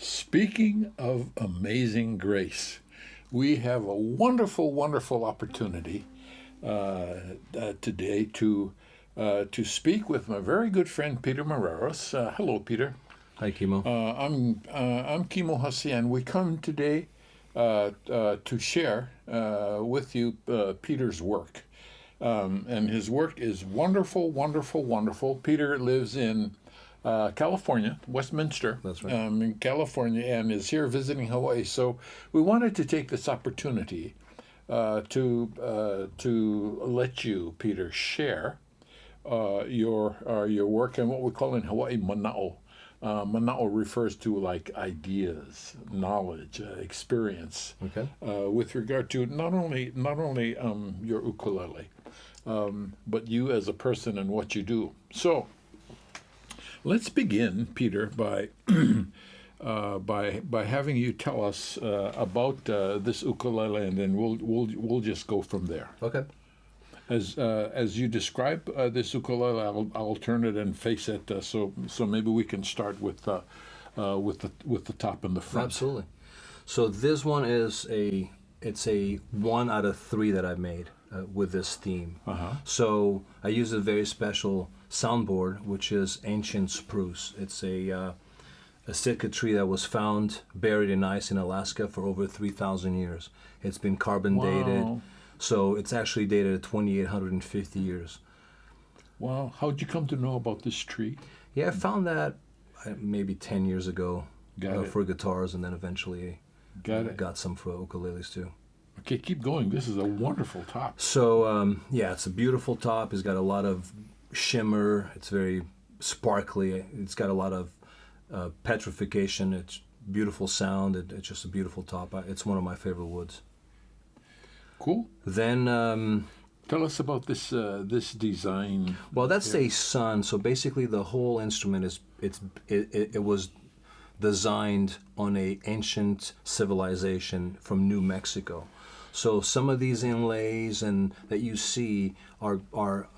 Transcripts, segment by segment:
Speaking of amazing grace, we have a wonderful, wonderful opportunity today to speak with my very good friend Peter Marreiros. Hello, Peter. Hi, Kimo. I'm Kimo Hussey, and we come today to share with you Peter's work. And his work is wonderful, wonderful, wonderful. Peter lives in California, Westminster. That's right. In California, and is here visiting Hawaii. So we wanted to take this opportunity to let you, Peter, share your work and what we call in Hawaii mana'o. Mana'o refers to like ideas, knowledge, experience. Okay. With regard to not only your ukulele, but you as a person and what you do. So let's begin, Peter, by by having you tell us about this ukulele, and then we'll just go from there. Okay. As you describe this ukulele, I'll turn it and face it. So maybe we can start with the top and the front. Absolutely. So this one is a 1 out of 3 that I made with this theme. Uh-huh. So I use a very special soundboard, which is ancient spruce. It's a Sitka tree that was found buried in ice in Alaska for over 3,000 years. It's been carbon dated. Wow. So it's actually dated at 2,850 years. Wow. How'd you come to know about this tree? Yeah, I found that maybe 10 years ago Got it. for guitars, and then eventually Got got some for ukuleles too. Okay, keep going. This is a wonderful top. So, it's a beautiful top. It's got a lot of shimmer. It's very sparkly. It's got a lot of petrification. It's beautiful sound. It's just a beautiful top. It's one of my favorite woods. Cool. Then, Tell us about this design. well, that's a sun. So basically, the whole instrument it was designed on a ancient civilization from New Mexico. So some of these inlays and that you see are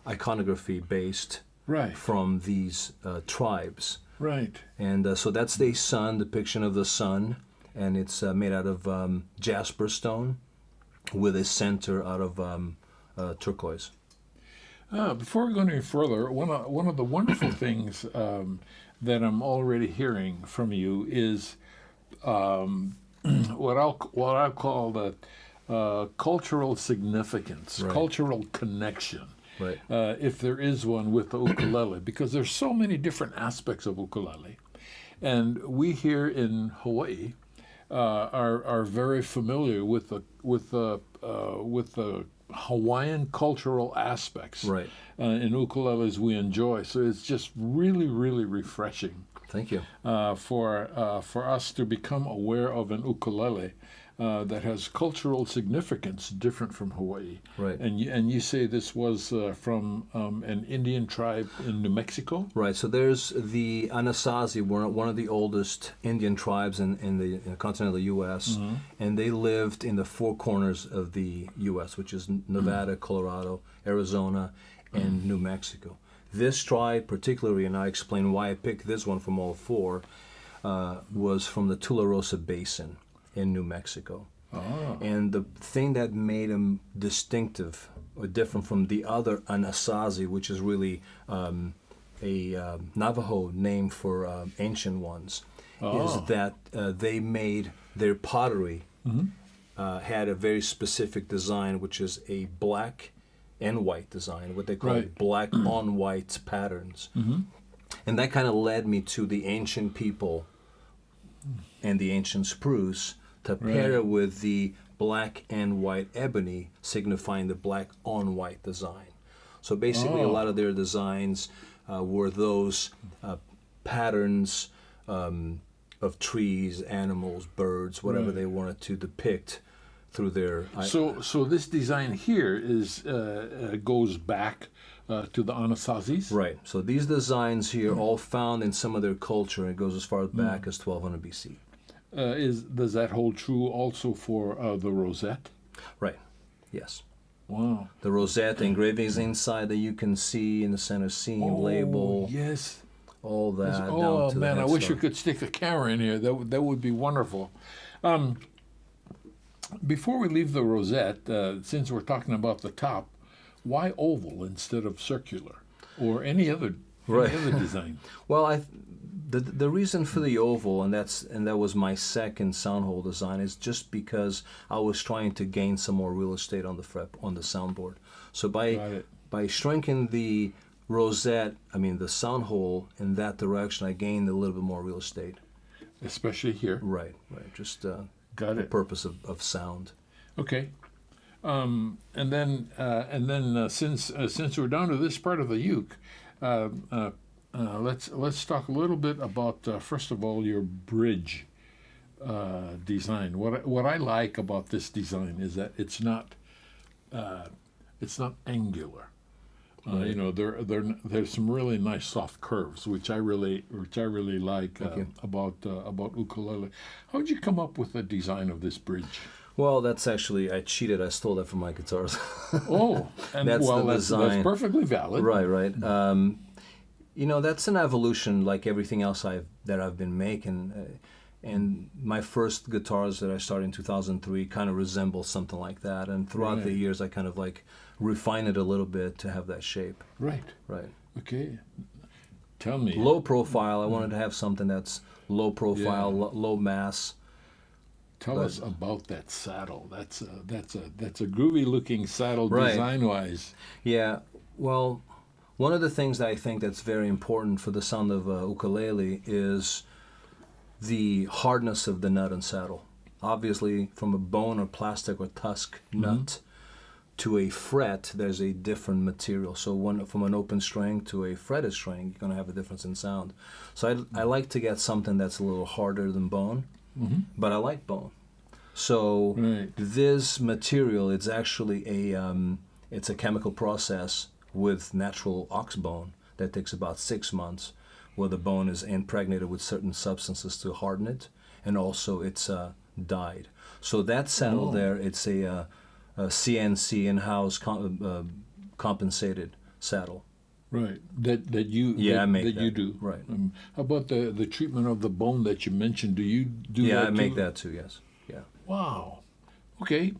iconography based Right. from these tribes. Right. And so that's the sun, depiction of the sun, and it's made out of jasper stone with a center out of turquoise. Before we go any further, one of the wonderful things that I'm already hearing from you is what I'll call the cultural significance, Right. cultural connection. Right. If there is one with the ukulele, because there's so many different aspects of ukulele, and we here in Hawaii are very familiar with the Hawaiian cultural aspects. Right. In ukuleles we enjoy. So it's just really, really refreshing Thank you. for us to become aware of an ukulele that has cultural significance different from Hawaii. Right. And you say this was from an Indian tribe in New Mexico? Right. So there's the Anasazi, one of the oldest Indian tribes in the continental U.S., and they lived in the four corners of the U.S., which is Nevada, Colorado, Arizona, and New Mexico. This tribe particularly, and I explain why I picked this one from all four, was from the Tularosa Basin in New Mexico. Oh. And the thing that made them distinctive or different from the other Anasazi, which is really a Navajo name for ancient ones, is that they made their pottery had a very specific design, which is a black and white design, what they call Right. black on white patterns. And that kind of led me to the ancient people and the ancient spruce to pair it with the black and white ebony, signifying the black on white design. So basically, a lot of their designs were those patterns of trees, animals, birds, whatever they wanted to depict through their. So this design here is goes back to the Anasazis? Right. So these designs here all found in some of their culture. It goes as far back as 1200 BC. Does that hold true also for the rosette? Right. Yes. Wow. The rosette engravings inside that you can see in the center seam label. Yes. all that Oh down to man, the I wish we headstone. could stick a camera in here. That would be wonderful. Before we leave the rosette, since we're talking about the top, why oval instead of circular or any other Right. design? Well, the reason for the oval, and that was my second sound hole design, is just because I was trying to gain some more real estate on the soundboard. So Got it. by shrinking the rosette, the sound hole in that direction, I gained a little bit more real estate. Especially here. Right. Just Got the it. purpose of sound. Okay. And then since we're down to this part of the uke, let's talk a little bit about first of all your bridge design. What I like about this design is that it's not angular. There's some really nice soft curves, which I really like about ukulele. How did you come up with the design of this bridge? Well, that's actually, I cheated. I stole that from my guitars. Oh, and That's the that's design. perfectly valid. Right. That's an evolution like everything else that I've been making. And my first guitars that I started in 2003 kind of resemble something like that. And throughout the Right. years, I kind of like refine it a little bit to have that shape. Right. Right. Okay. Tell me. Low profile. I wanted to have something that's low profile, Yeah. low mass. Tell us about that saddle. That's a groovy looking saddle Right. design wise. Yeah, well, one of the things that I think that's very important for the sound of ukulele is the hardness of the nut and saddle. Obviously, from a bone or plastic or tusk nut to a fret, there's a different material. So from an open string to a fretted string, you're going to have a difference in sound. So I like to get something that's a little harder than bone, but I like bone. So Right. this material, it's actually it's a chemical process with natural ox bone that takes about 6 months, where the bone is impregnated with certain substances to harden it, and also it's dyed. So that saddle there, it's a CNC in-house compensated saddle. Right. That you Yeah, I make that you that. do. Right. How about the treatment of the bone that you mentioned? Do you do Yeah, that I make too? that too. Yes. Yeah. Wow. Okay.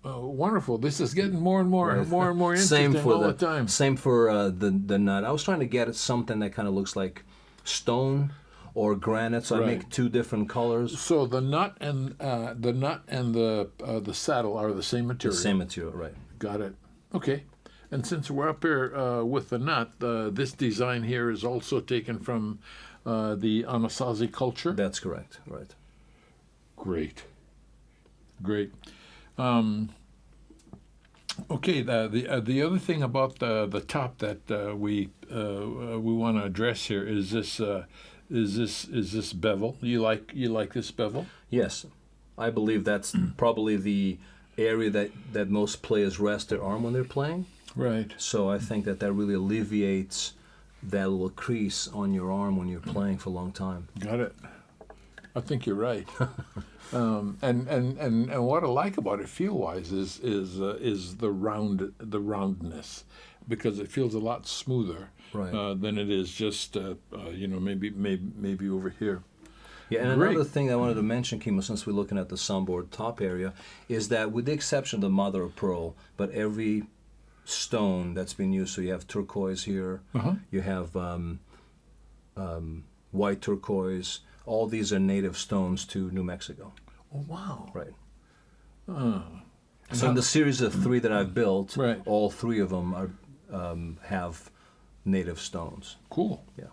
Wonderful. This is getting more and more interesting Same for all the time. Same for the nut. I was trying to get something that kind of looks like stone or granite, so I Right. make two different colors. So the nut and the saddle are the same The material. same material, right? Got it. Okay. And since we're up here with the nut, this design here is also taken from the Anasazi culture. That's correct, right? Great. Okay. The other thing about the top that we want to address here is this bevel. You like this bevel? Yes, I believe that's probably the area that most players rest their arm when they're playing. Right. So I think that really alleviates that little crease on your arm when you're playing for a long time. Got it. I think you're right. And what I like about it feel-wise is the roundness, because it feels a lot smoother Right. than it is just maybe over here. Yeah, and Great. another thing I wanted to mention, Kimo, since we're looking at the soundboard top area, is that with the exception of the mother of pearl, but every stone that's been used, so you have turquoise here, you have white turquoise, all these are native stones to New Mexico. Oh wow! Right. So in the series of 3 that I've built, Right. all 3 of them are have native stones. Cool. Yeah.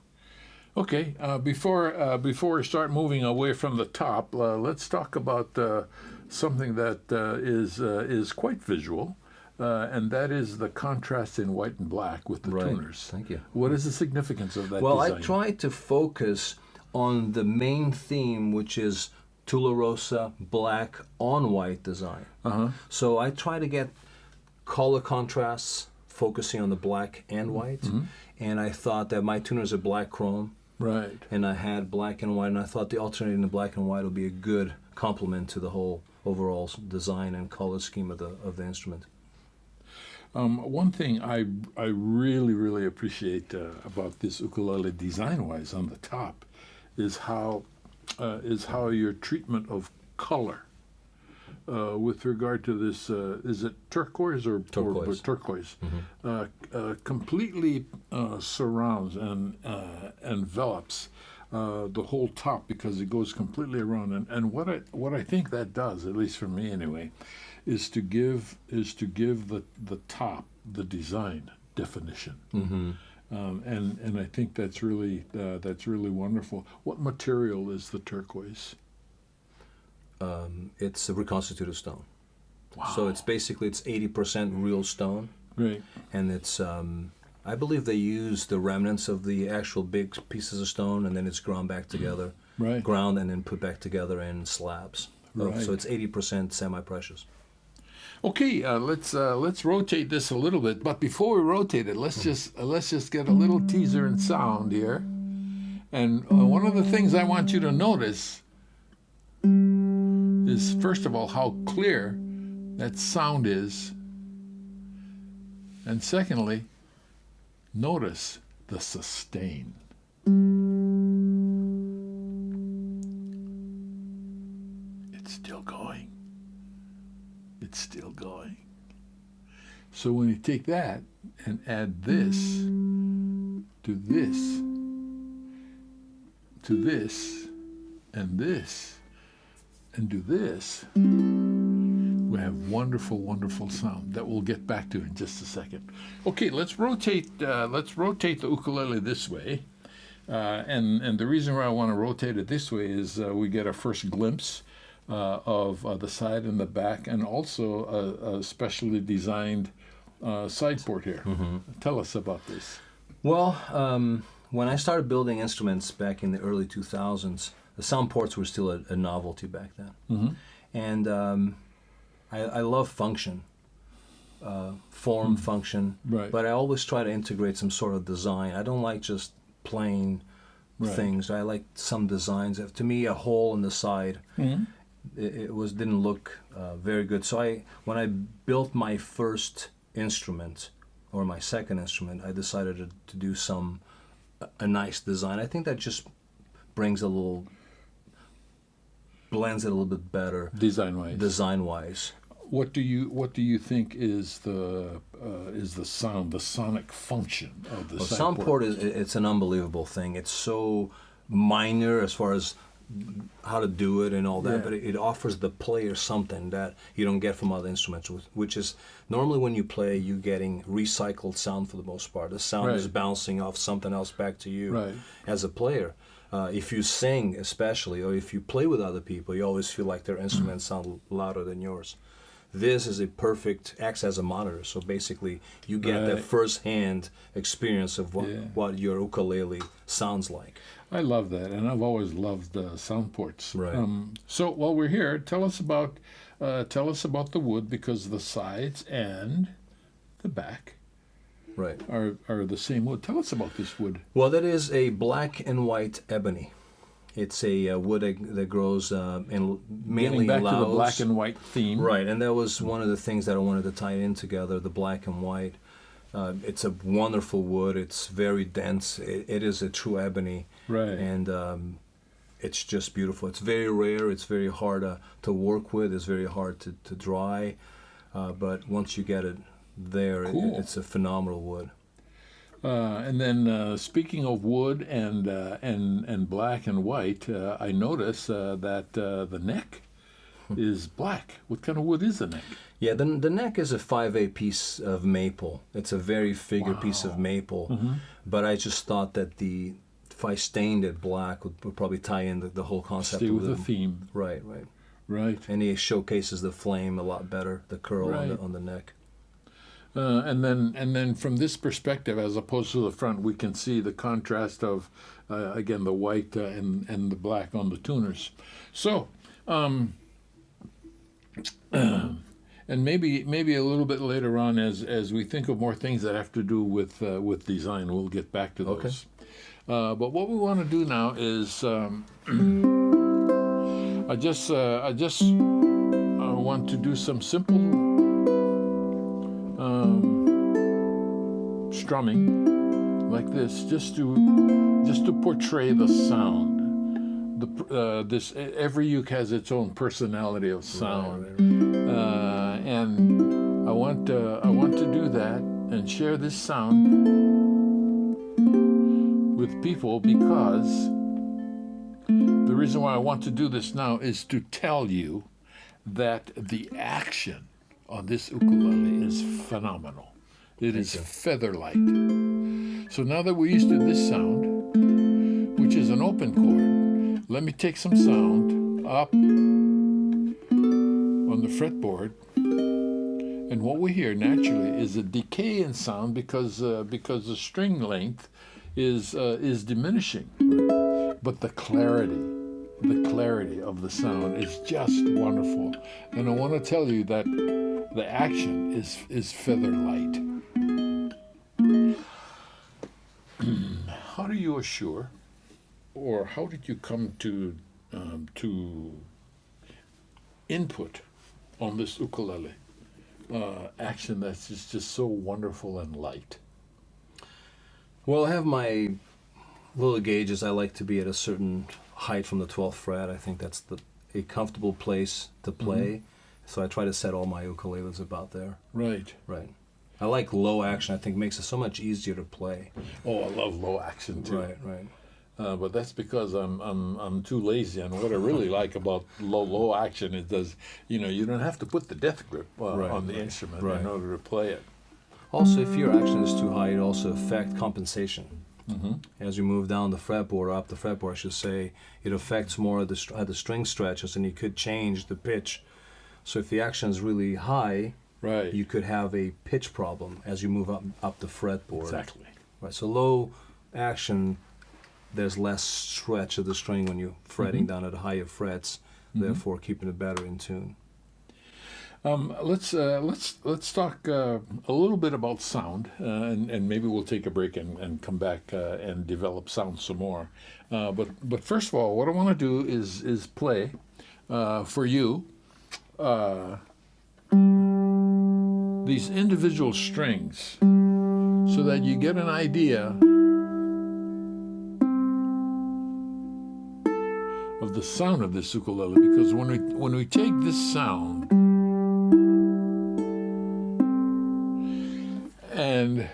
Okay. Before we start moving away from the top, let's talk about something that is quite visual, and that is the contrast in white and black with the Right. tuners. Thank you. What is the significance of that Well, design? I try to focus on the main theme, which is Tularosa black on white design. So I try to get color contrasts, focusing on the black and white. And I thought that my tuners are black chrome, Right. and I had black and white, and I thought the alternating the black and white would be a good complement to the whole overall design and color scheme of the instrument. One thing I really appreciate about this ukulele design-wise on the top is how your treatment of color with regard to this is it turquoise or Turquoise. turquoise completely surrounds and envelops the whole top because it goes completely around and what I think that does, at least for me anyway, is to give the top, the design definition. And I think that's really wonderful. What material is the turquoise? It's a reconstituted stone. Wow. So it's 80% real stone. Great. And it's I believe they use the remnants of the actual big pieces of stone, and then it's ground back together. Right. Ground and then put back together in slabs. Right. So it's 80% semi-precious. Okay, let's rotate this a little bit. But before we rotate it, let's just get a little teaser and sound here. And one of the things I want you to notice is, first of all, how clear that sound is. And secondly, notice the sustain. It's still going. It's still going. So when you take that and add this to this, to this, and this, and do this, we have wonderful, wonderful sound that we'll get back to in just a second. Okay, let's rotate the ukulele this way. And the reason why I want to rotate it this way is we get a first glimpse of the side and the back, and also a specially designed side port here. Tell us about this. Well, when I started building instruments back in the early 2000s, the sound ports were still a novelty back then. And I love function, form, function, Right. but I always try to integrate some sort of design. I don't like just plain things. I like some designs. To me, a hole in the side, it didn't look very good. So when I built my first instrument, or my second instrument, I decided to do a nice design. I think that just blends it a little bit better design-wise. What do you think is the sound, the sonic function of the side sound port? port it's an unbelievable thing. It's so minor as far as how to do it and all that, but it offers the player something that you don't get from other instruments, which is normally when you play, you're getting recycled sound for the most part. The sound is bouncing off something else back to you as a player. If you sing especially, or if you play with other people, you always feel like their instruments sound louder than yours. This is acts as a monitor, so basically you get the first-hand experience of what your ukulele sounds like. I love that, and I've always loved sound ports. Right. So while we're here, tell us about the wood, because the sides and the back are the same wood. Tell us about this wood. Well, that is a black and white ebony. It's a wood that grows mainly Getting back in Laos. to the black and white theme. Right, and that was one of the things that I wanted to tie in together, the black and white. It's a wonderful wood. It's very dense. It is a true ebony. Right. And it's just beautiful. It's very rare. It's very hard to work with. It's very hard to dry. But once you get it there, it's a phenomenal wood. And then speaking of wood and black and white, I notice that the neck is black. What kind of wood is the neck? Yeah, the neck is a 5/8 piece of maple. It's a very figured piece of maple. But I just thought that if I stained it black would probably tie in the whole concept. Stay with the theme. Right. Right. And it showcases the flame a lot better, the curl on the neck. And then from this perspective, as opposed to the front, we can see the contrast of, again, the white and the black on the tuners. So, and maybe a little bit later on, as we think of more things that have to do with design, we'll get back to those. Okay. But what we want to do now is, I just want to do some simple. strumming like this, just to portray the sound. This every uke has its own personality of sound, and I want to do that and share this sound with people, because the reason why I want to do this now is to tell you that the action on this ukulele is phenomenal. It is feather light. So now that we're used to this sound, which is an open chord, let me take some sound up on the fretboard, and what we hear naturally is a decay in sound because the string length is diminishing, but the clarity of the sound is just wonderful. And I want to tell you that the action is feather light. How do you assure, or how did you come to input on this ukulele action that's just so wonderful and light? Well, I have my little gauges. I like to be at a certain height from the 12th fret. I think that's a comfortable place to play. Mm-hmm. So I try to set all my ukuleles about there. Right. Right. I like low action. I think makes it so much easier to play. Oh, I love low action too. Right. But that's because I'm too lazy. And what I really like about low action is you don't have to put the death grip on the instrument in order to play it. Also, if your action is too high, it also affects compensation. Mm-hmm. As you move down the fretboard, or up the fretboard, I should say, it affects more of the string stretches, and you could change the pitch. So if the action is really high, you could have a pitch problem as you move up the fretboard. Exactly. Right. So low action, there's less stretch of the string when you're fretting down at higher frets, therefore keeping it better in tune. Let's talk a little bit about sound, and maybe we'll take a break and come back and develop sound some more. But first of all, what I want to do is play for you these individual strings, so that you get an idea of the sound of this ukulele. Because when we take this sound and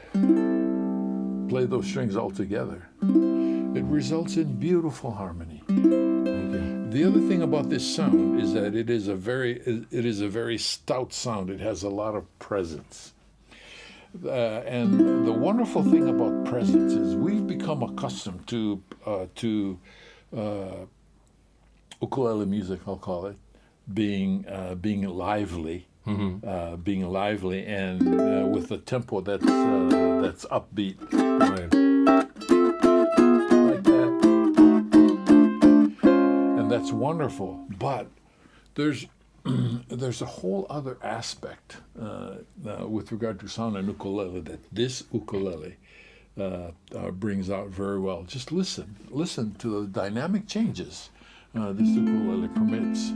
play those strings all together, it results in beautiful harmony. Thank you. The other thing about this sound is that it is a very stout sound. It has a lot of presence. And the wonderful thing about presence is we've become accustomed to ukulele music, I'll call it, being lively. Mm-hmm. Being lively and with a tempo that's upbeat, right? Like that, and that's wonderful. But there's a whole other aspect with regard to sound and ukulele that this ukulele brings out very well. Just listen to the dynamic changes this ukulele permits.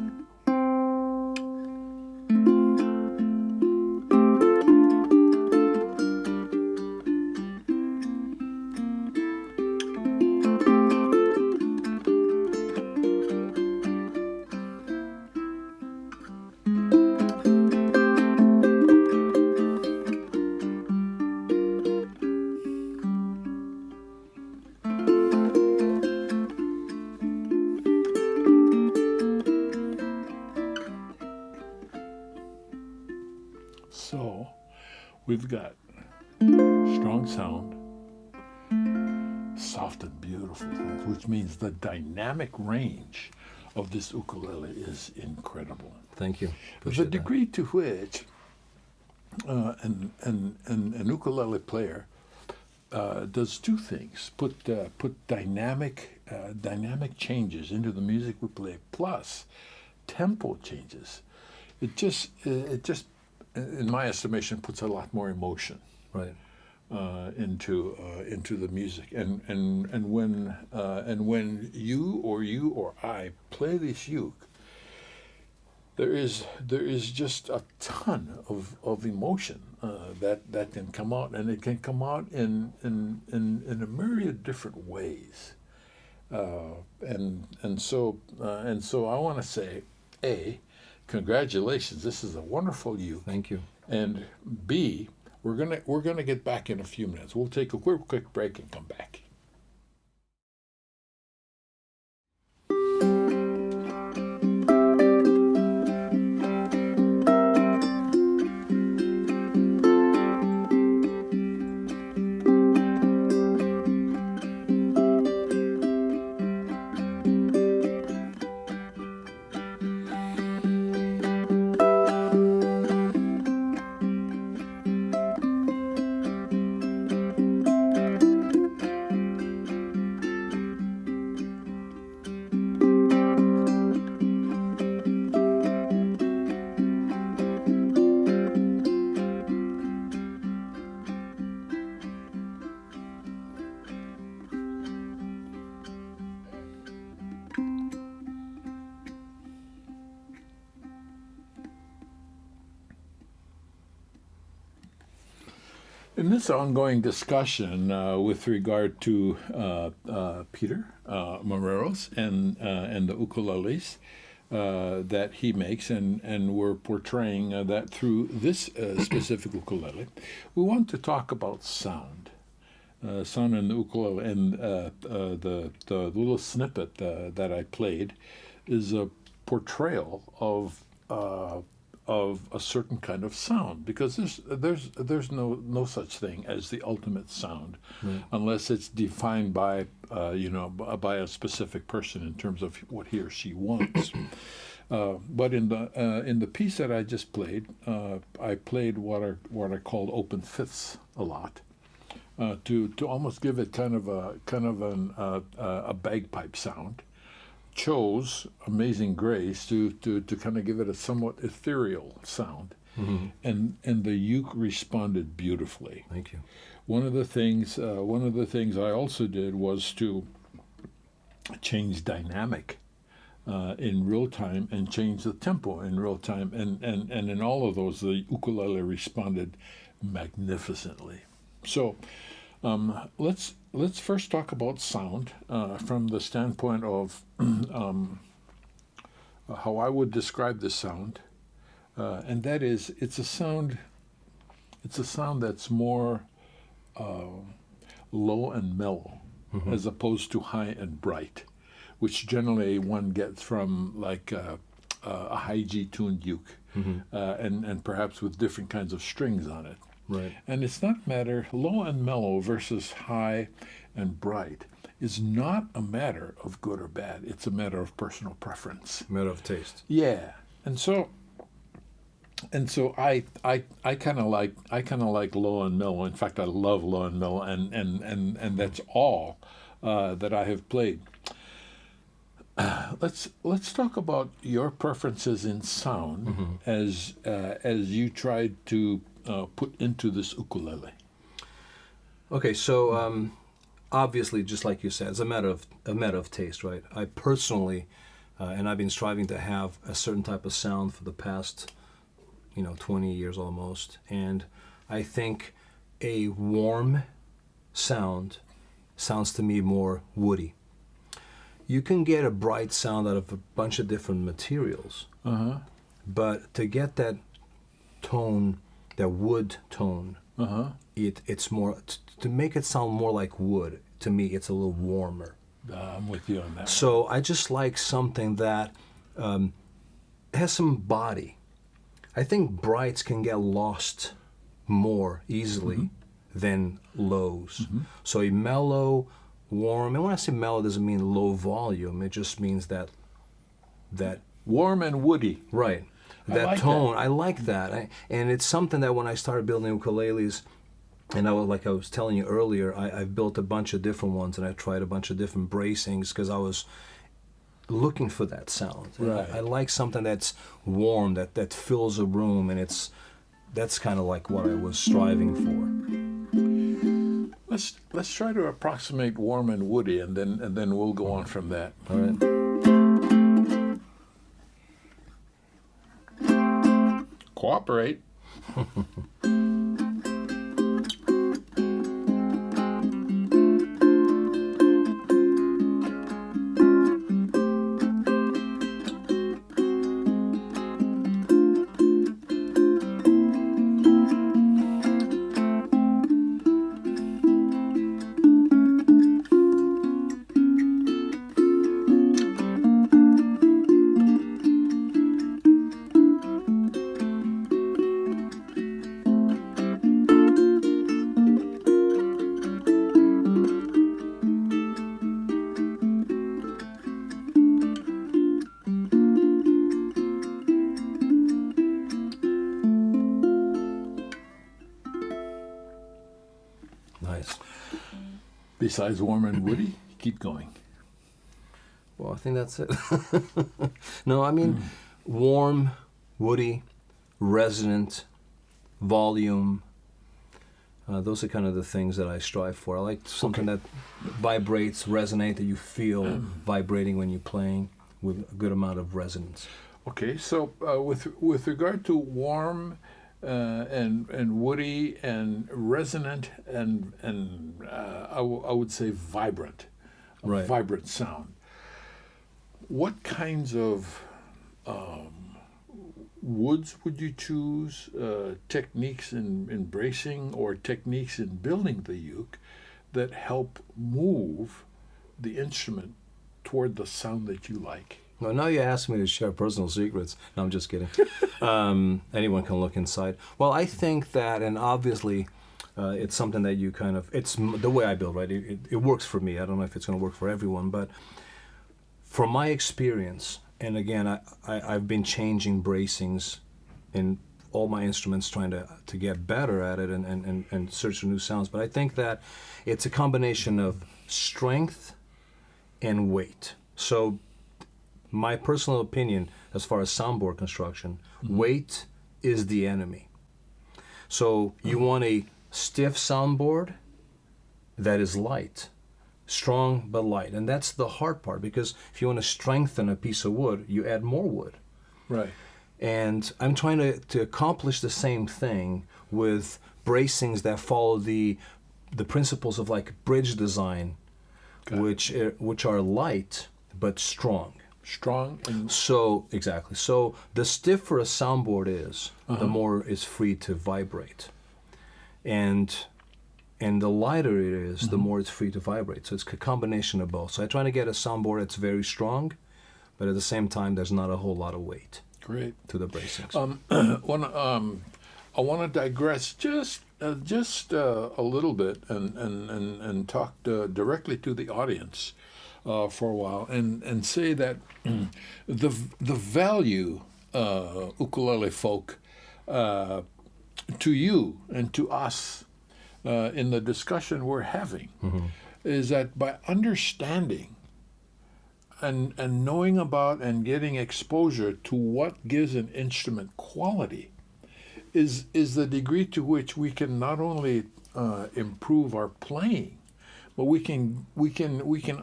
So, we've got strong sound, soft and beautiful, which means the dynamic range of this ukulele is incredible. Thank you. The degree to which an ukulele player does two things: put dynamic changes into the music we play, plus tempo changes. It just in my estimation, puts a lot more emotion into the music. And when you or I play this uke, there is just a ton of emotion that can come out, and it can come out in a myriad different ways. And so I want to say, A, congratulations, this is a wonderful uke. Thank you. And B, we're gonna get back in a few minutes. We'll take a quick break and come back. In this ongoing discussion with regard to Peter Marreiros and the ukuleles that he makes, and we're portraying that through this specific ukulele, we want to talk about sound. Sound in the ukulele, and the little snippet that I played is a portrayal of a certain kind of sound, because there's no such thing as the ultimate sound, right, unless it's defined by by a specific person in terms of what he or she wants. But in the piece that I just played, I played what are called open fifths a lot, to almost give it kind of a bagpipe sound. Chose Amazing Grace to kind of give it a somewhat ethereal sound, mm-hmm, and the uke responded beautifully. Thank you. One of the things I also did was to change dynamic in real time and change the tempo in real time, and in all of those the ukulele responded magnificently. So let's first talk about sound from the standpoint of how I would describe the sound, and that is, it's a sound that's more low and mellow, mm-hmm, as opposed to high and bright, which generally one gets from like a high G tuned uke, mm-hmm, and perhaps with different kinds of strings on it. Right. And it's not a matter, low and mellow versus high and bright is not a matter of good or bad. It's a matter of personal preference. Matter of taste. Yeah. And so I kind of like low and mellow. In fact, I love low and mellow, and that's all that I have played. Let's talk about your preferences in sound, mm-hmm, as you tried to put into this ukulele. Okay, so obviously, just like you said, it's a matter of taste, right? I personally, and I've been striving to have a certain type of sound for the past, 20 years almost, and I think a warm sound sounds to me more woody. You can get a bright sound out of a bunch of different materials, uh-huh, but to get that tone, that wood tone, uh-huh, it's more, to make it sound more like wood, to me it's a little warmer. I'm with you on that. So I just like something that has some body. I think brights can get lost more easily, mm-hmm, than lows. Mm-hmm. So a mellow, warm, and when I say mellow, it doesn't mean low volume. It just means that warm and woody. Right. That like tone, that. I like that. And it's something that when I started building ukuleles, and like I was telling you earlier, I've built a bunch of different ones, and I tried a bunch of different bracings because I was looking for that sound. Right. I like something that's warm, that fills a room, and that's kind of like what I was striving for. Let's try to approximate warm and woody, and then we'll go on from that. All right. Cooperate. Nice. Besides warm and woody, keep going. Well, I think that's it. No, I mean, warm, woody, resonant, volume. Those are kind of the things that I strive for. I like something that vibrates, resonates, that you feel vibrating when you're playing with a good amount of resonance. Okay, so with regard to warm and woody and resonant and I would say vibrant, Right. vibrant sound. What kinds of woods would you choose? Techniques in bracing or techniques in building the uke that help move the instrument toward the sound that you like? Well, now you ask me to share personal secrets. No, I'm just kidding. Anyone can look inside. Well, I think that, and obviously, it's something that you kind of, it's the way I build, right? It works for me. I don't know if it's going to work for everyone, but from my experience, and again, I've been changing bracings in all my instruments, trying to get better at it and search for new sounds. But I think that it's a combination of strength and weight. So my personal opinion, as far as soundboard construction, weight is the enemy. So you want a stiff soundboard that is light, strong but light. And that's the hard part, because if you want to strengthen a piece of wood, you add more wood. Right. And I'm trying to accomplish the same thing with bracings that follow the principles of like bridge design, which are light but strong. Strong and So exactly. So the stiffer a soundboard is, the more it's free to vibrate, and the lighter it is, the more it's free to vibrate. So it's a combination of both. So I try to get a soundboard that's very strong, but at the same time, there's not a whole lot of weight. Great. To the bracings. I want to digress just a little bit and talk directly to the audience for a while and say that the value ukulele folk to you and to us in the discussion we're having is that by understanding and knowing about and getting exposure to what gives an instrument quality is the degree to which we can not only improve our playing, but we can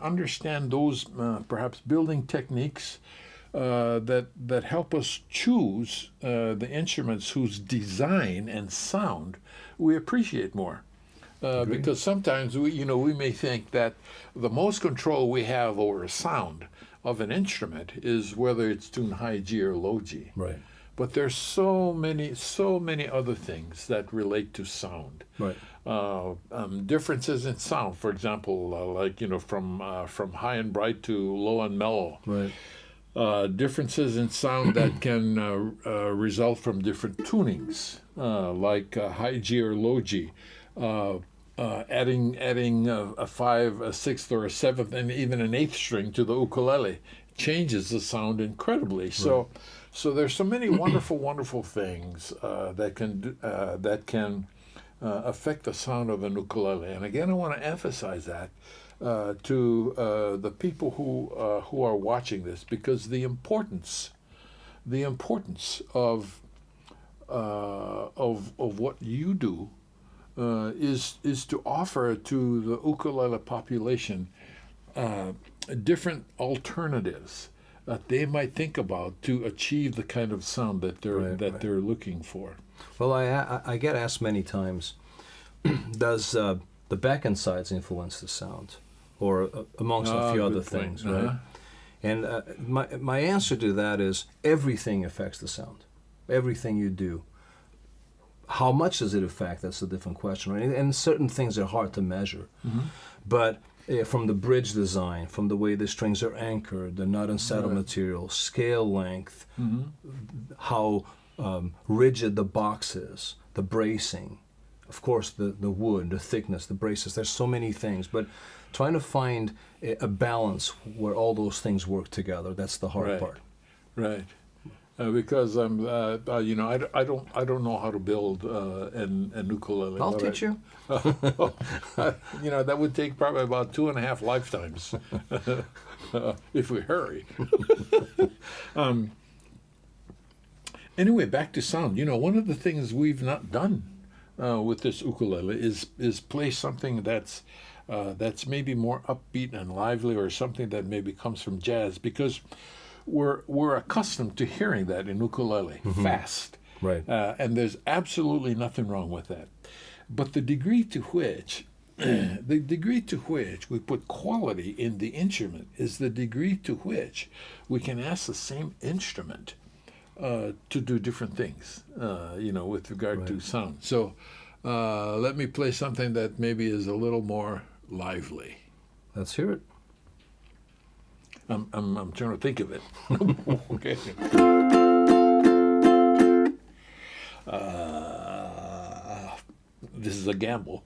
understand those perhaps building techniques that help us choose the instruments whose design and sound we appreciate more. Because sometimes we may think that the most control we have over a sound of an instrument is whether it's tuned high G or low G. Right. But there's so many other things that relate to sound. Right. Differences in sound, for example, from high and bright to low and mellow. Right. Differences in sound that can result from different tunings, like high G or low G. Adding a 5, a 6th, or a 7th, and even an 8th string to the ukulele changes the sound incredibly. So there's so many wonderful things that can affect the sound of an ukulele. And again, I want to emphasize that to the people who are watching this, because the importance of what you do is to offer to the ukulele population different alternatives that they might think about to achieve the kind of sound that they're looking for. Well, I get asked many times, does the back and sides influence the sound, or amongst a few other things, right? And my answer to that is everything affects the sound. Everything you do. How much does it affect? That's a different question, right? And certain things are hard to measure. But from the bridge design, from the way the strings are anchored, the nut and saddle material, scale length, how rigid the box is, the bracing, of course the wood, the thickness, the braces. There's so many things, but trying to find a balance where all those things work together, that's the hard part. Right. Because I'm, you know, I don't know how to build an ukulele. I'll teach you. You know, that would take probably about 2.5 lifetimes if we hurry. Anyway, back to sound. You know, one of the things we've not done with this ukulele is play something that's maybe more upbeat and lively, or something that maybe comes from jazz, because we're accustomed to hearing that in ukulele, fast, right? And there's absolutely nothing wrong with that. But the degree to which we put quality in the instrument is the degree to which we can ask the same instrument to do different things, you know, with regard to sound. So let me play something that maybe is a little more lively. Let's hear it. I'm trying to think of it. Okay. This is a gamble.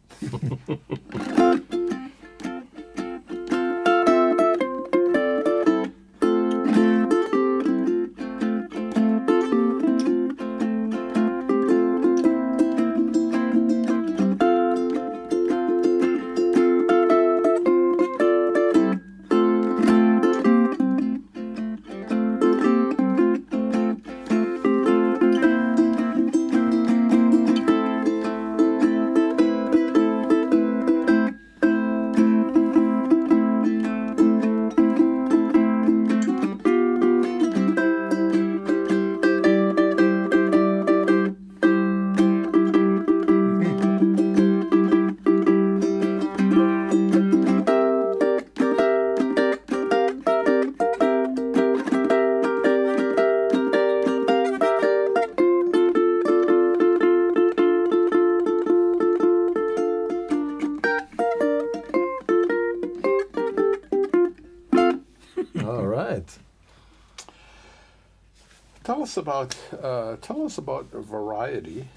Tell us about the variety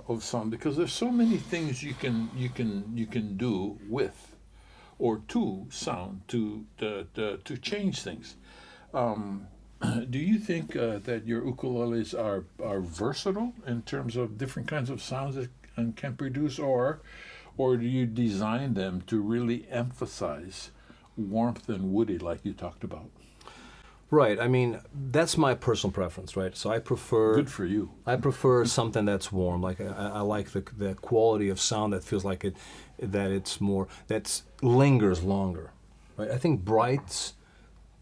of sound, because there's so many things you can do with or to sound to change things. Do you think that your ukuleles are versatile in terms of different kinds of sounds that can produce, or do you design them to really emphasize warmth and woody, like you talked about? Right. I mean, that's my personal preference, right? So I prefer... Good for you. I prefer something that's warm. Like I like the quality of sound that feels like it's more, that lingers longer, right? I think brights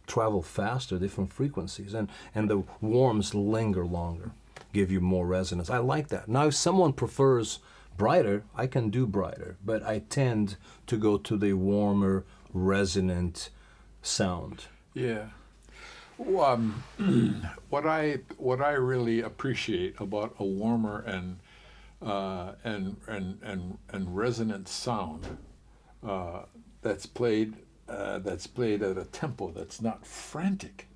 travel faster, different frequencies, and the warms linger longer, give you more resonance. I like that. Now, if someone prefers brighter, I can do brighter, but I tend to go to the warmer, resonant sound. Yeah. What I really appreciate about a warmer and resonant sound that's played at a tempo that's not frantic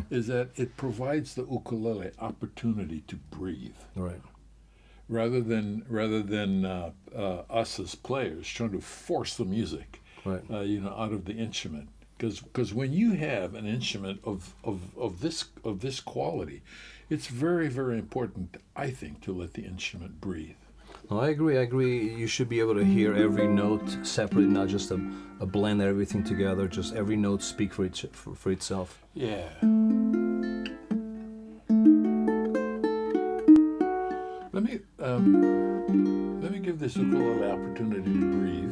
is that it provides the ukulele opportunity to breathe. Right. Rather than us as players trying to force the music, right. Out of the instrument. Because when you have an instrument of this quality, it's very, very important, I think, to let the instrument breathe. No, I agree. You should be able to hear every note separately, not just a blend of everything together. Just every note speak for itself. Yeah. Let me give this ukulele opportunity to breathe.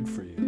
for you.